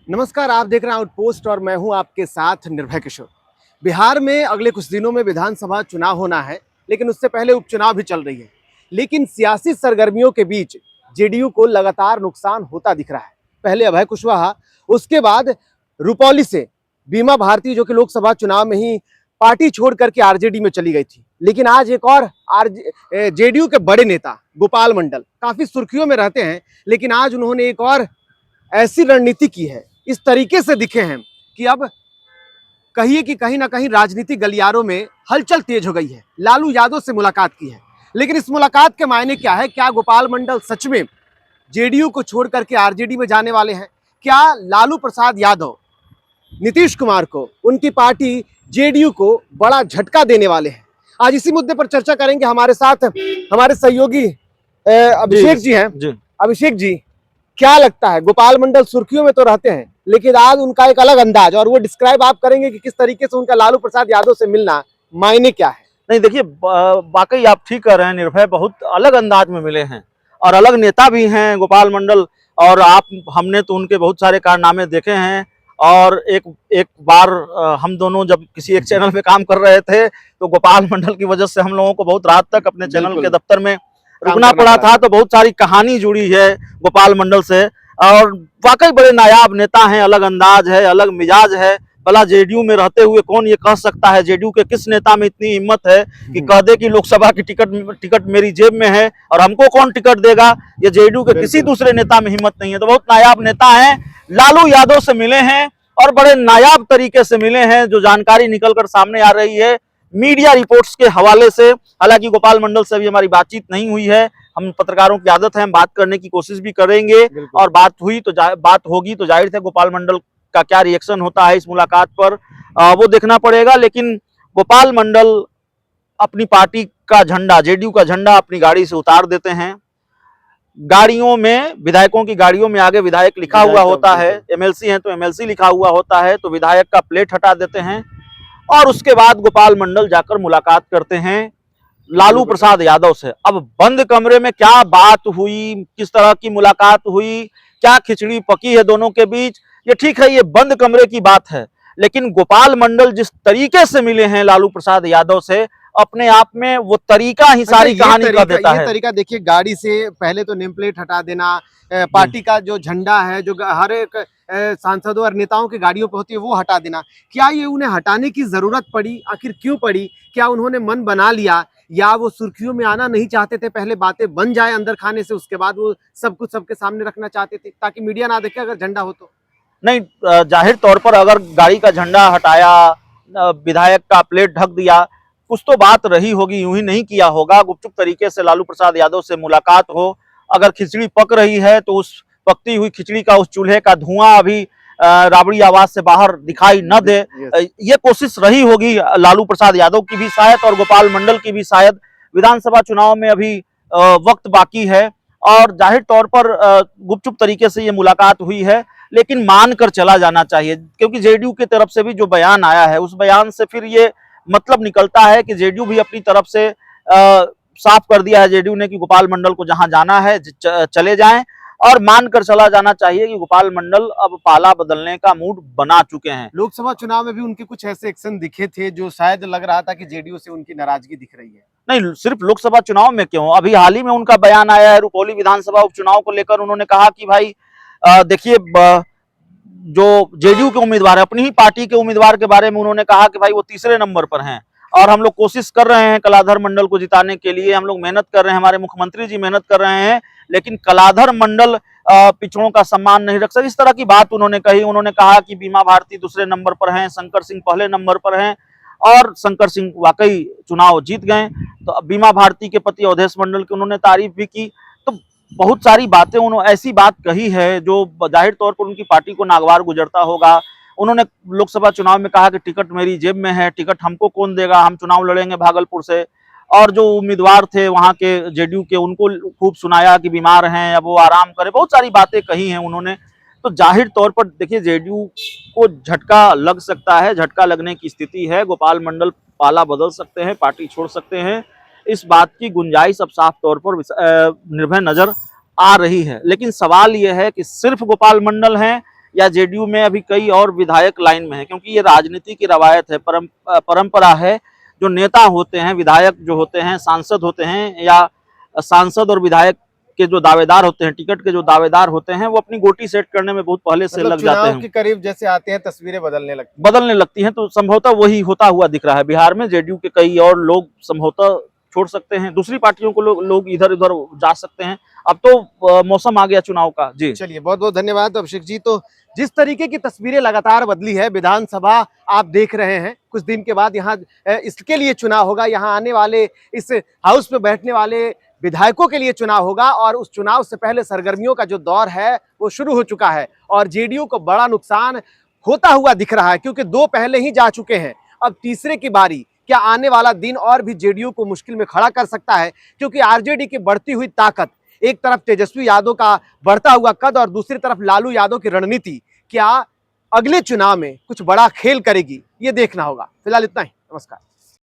नमस्कार, आप देख रहे हैं आउटपोस्ट और मैं हूं आपके साथ निर्भय किशोर। बिहार में अगले कुछ दिनों में विधानसभा चुनाव होना है, लेकिन उससे पहले उपचुनाव भी चल रही है। लेकिन सियासी सरगर्मियों के बीच जेडीयू को लगातार नुकसान होता दिख रहा है। पहले अभय कुशवाहा, उसके बाद रुपौली से बीमा भारती, जो कि लोकसभा चुनाव में ही पार्टी छोड़ करके आरजेडी में चली गई थी। लेकिन आज एक और जेडीयू के बड़े नेता गोपाल मंडल काफी सुर्खियों में रहते हैं, लेकिन आज उन्होंने एक और ऐसी रणनीति की है, इस तरीके से दिखे हैं कि अब कहिए कि कहीं ना कहीं राजनीतिक गलियारों में हलचल तेज हो गई है। लालू यादव से मुलाकात की है, लेकिन इस मुलाकात के मायने क्या है? क्या गोपाल मंडल सच में जेडीयू को छोड़ करके आरजेडी में जाने वाले हैं? क्या लालू प्रसाद यादव नीतीश कुमार को, उनकी पार्टी जेडीयू को बड़ा झटका देने वाले हैं? आज इसी मुद्दे पर चर्चा करेंगे। हमारे साथ हमारे सहयोगी अभिषेक जी हैं। अभिषेक जी, क्या लगता है, गोपाल मंडल सुर्खियों में तो रहते हैं, लेकिन आज उनका एक अलग अंदाज, और वो डिस्क्राइब आप करेंगे कि किस तरीके से उनका लालू प्रसाद यादव से मिलना मायने क्या है? नहीं देखिए, वाकई आप ठीक कह रहे हैं निर्भय, बहुत अलग अंदाज में मिले हैं और अलग नेता भी हैं गोपाल मंडल। और हमने तो उनके बहुत सारे कारनामे देखे हैं। और एक एक बार हम दोनों जब किसी एक चैनल पे काम कर रहे थे तो गोपाल मंडल की वजह से हम लोगों को बहुत रात तक अपने चैनल के दफ्तर में रुकना पड़ा था। तो बहुत सारी कहानी जुड़ी है गोपाल मंडल से। और वाकई बड़े नायाब नेता हैं, अलग अंदाज है, अलग मिजाज है। भला जेडीयू में रहते हुए कौन ये कह सकता है, जेडीयू के किस नेता में इतनी हिम्मत है कि कह दे कि लोकसभा की टिकट मेरी जेब में है और हमको कौन टिकट देगा? ये जेडीयू के किसी दूसरे नेता में हिम्मत नहीं है। तो बहुत नायाब नेता हैं, लालू यादव से मिले हैं और बड़े नायाब तरीके से मिले हैं, जो जानकारी निकलकर सामने आ रही है मीडिया रिपोर्ट्स के हवाले से। हालांकि गोपाल मंडल से अभी हमारी बातचीत नहीं हुई है, हम पत्रकारों की आदत है, हम बात करने की कोशिश भी करेंगे और बात होगी तो जाहिर है गोपाल मंडल का क्या रिएक्शन होता है इस मुलाकात पर, वो देखना पड़ेगा। लेकिन गोपाल मंडल अपनी पार्टी का झंडा, जेडीयू का झंडा अपनी गाड़ी से उतार देते हैं। गाड़ियों में, विधायकों की गाड़ियों में आगे विधायक लिखा हुआ होता है, एमएलसी है तो एमएलसी लिखा हुआ होता है, तो विधायक का प्लेट हटा देते हैं और उसके बाद गोपाल मंडल जाकर मुलाकात करते हैं लालू प्रसाद यादव से। अब बंद कमरे में क्या बात हुई, किस तरह की मुलाकात हुई, क्या खिचड़ी पकी है दोनों के बीच, ये ठीक है, ये बंद कमरे की बात है। लेकिन गोपाल मंडल जिस तरीके से मिले हैं लालू प्रसाद यादव से, अपने आप में वो तरीका ही सारी कहानी कर देता है। ये तरीका देखिए, गाड़ी से पहले तो नेम प्लेट हटा देना, पार्टी का जो झंडा है, जो हर एक सांसदों और नेताओं की गाड़ियों पे होती है, वो हटा देना। क्या ये उन्हें हटाने की जरूरत पड़ी? आखिर क्यों पड़ी? क्या उन्होंने मन बना लिया, या वो सुर्खियों में आना नहीं चाहते थे? पहले बातें बन जाए अंदर खाने से, उसके बाद वो सब कुछ सबके सामने रखना चाहते थे ताकि मीडिया ना देखे अगर झंडा हो तो? नहीं, जाहिर तौर पर अगर गाड़ी का झंडा हटाया, विधायक का प्लेट ढक दिया, कुछ तो बात रही होगी, यूं ही नहीं किया होगा। गुपचुप तरीके से लालू प्रसाद यादव से मुलाकात हो, अगर खिचड़ी पक रही है तो उस पकती हुई खिचड़ी का, उस चूल्हे का धुआं अभी राबड़ी आवाज से बाहर दिखाई न दे, ये कोशिश रही होगी लालू प्रसाद यादव की भी शायद, और गोपाल मंडल की भी शायद। विधानसभा चुनाव में अभी वक्त बाकी है और जाहिर तौर पर गुपचुप तरीके से ये मुलाकात हुई है, लेकिन मानकर चला जाना चाहिए, क्योंकि जेडीयू की तरफ से भी जो बयान आया है, उस बयान से फिर ये मतलब निकलता है कि जेडीयू भी अपनी तरफ से साफ कर दिया है जेडीयू ने कि गोपाल मंडल को जहां जाना है चले जाएं, और मानकर चला जाना चाहिए कि गोपाल मंडल अब पाला बदलने का मूड बना चुके हैं। लोकसभा चुनाव में भी उनके कुछ ऐसे एक्शन दिखे थे जो शायद लग रहा था कि जेडीयू से उनकी नाराजगी दिख रही है। नहीं, सिर्फ लोकसभा चुनाव में क्यों, अभी हाल ही में उनका बयान आया है रुपौली विधानसभा उपचुनाव को लेकर। उन्होंने कहा कि भाई देखिए, जो जेडीयू के उम्मीदवार है, अपनी ही पार्टी के उम्मीदवार के बारे में उन्होंने कहा कि भाई वो तीसरे नंबर पर हैं और हम लोग कोशिश कर रहे हैं कलाधर मंडल को जिताने के लिए, हम लोग मेहनत कर रहे हैं, हमारे मुख्यमंत्री जी मेहनत कर रहे हैं, लेकिन कलाधर मंडल पिछड़ों का सम्मान नहीं रख सकते, इस तरह की बात उन्होंने कही। उन्होंने कहा कि बीमा भारती दूसरे नंबर पर हैं, शंकर सिंह पहले नंबर पर हैं, और शंकर सिंह वाकई चुनाव जीत गए। तो बीमा भारती के पति अवधेश मंडल की उन्होंने तारीफ भी की। तो बहुत सारी बातें उन्होंने ऐसी बात कही है जो जाहिर तौर पर उनकी पार्टी को नागवार गुजरता होगा। उन्होंने लोकसभा चुनाव में कहा कि टिकट मेरी जेब में है, टिकट हमको कौन देगा, हम चुनाव लड़ेंगे भागलपुर से। और जो उम्मीदवार थे वहां के जेडीयू के, उनको खूब सुनाया कि बीमार हैं, अब वो आराम करें, बहुत सारी बातें कही हैं उन्होंने। तो जाहिर तौर पर देखिए, जेडीयू को झटका लग सकता है, झटका लगने की स्थिति है। गोपाल मंडल पाला बदल सकते हैं, पार्टी छोड़ सकते हैं, इस बात की गुंजाइश अब साफ तौर पर निर्भय नजर आ रही है। लेकिन सवाल यह है कि सिर्फ गोपाल मंडल हैं या जेडीयू में अभी कई और विधायक लाइन में है, क्योंकि ये राजनीति की रवायत है, परंपरा है। जो नेता होते हैं, विधायक जो होते हैं, सांसद होते हैं, या सांसद और विधायक के जो दावेदार होते हैं, टिकट के जो दावेदार होते हैं, वो अपनी गोटी सेट करने में बहुत पहले से मतलब लग जाते चुनाव हैं, के करीब जैसे आते हैं तस्वीरें बदलने लगती हैं। तो संभवतः वही होता हुआ दिख रहा है बिहार में। जेडीयू के कई और लोग संभवतः छोड़ सकते हैं, दूसरी पार्टियों को लोग इधर उधर जा सकते हैं। अब तो मौसम आ गया चुनाव का जी। चलिए, बहुत बहुत धन्यवाद अभिषेक जी। तो जिस तरीके की तस्वीरें लगातार बदली है, विधानसभा आप देख रहे हैं, कुछ दिन के बाद यहाँ इसके लिए चुनाव होगा, यहाँ आने वाले इस हाउस में बैठने वाले विधायकों के लिए चुनाव होगा, और उस चुनाव से पहले सरगर्मियों का जो दौर है वो शुरू हो चुका है, और जेडीयू को बड़ा नुकसान होता हुआ दिख रहा है, क्योंकि दो पहले ही जा चुके हैं। अब तीसरे की बारी। क्या आने वाला दिन और भी जेडीयू को मुश्किल में खड़ा कर सकता है? क्योंकि आरजेडी की बढ़ती हुई ताकत, एक तरफ तेजस्वी यादव का बढ़ता हुआ कद और दूसरी तरफ लालू यादव की रणनीति, क्या अगले चुनाव में कुछ बड़ा खेल करेगी? ये देखना होगा। फिलहाल इतना ही, नमस्कार।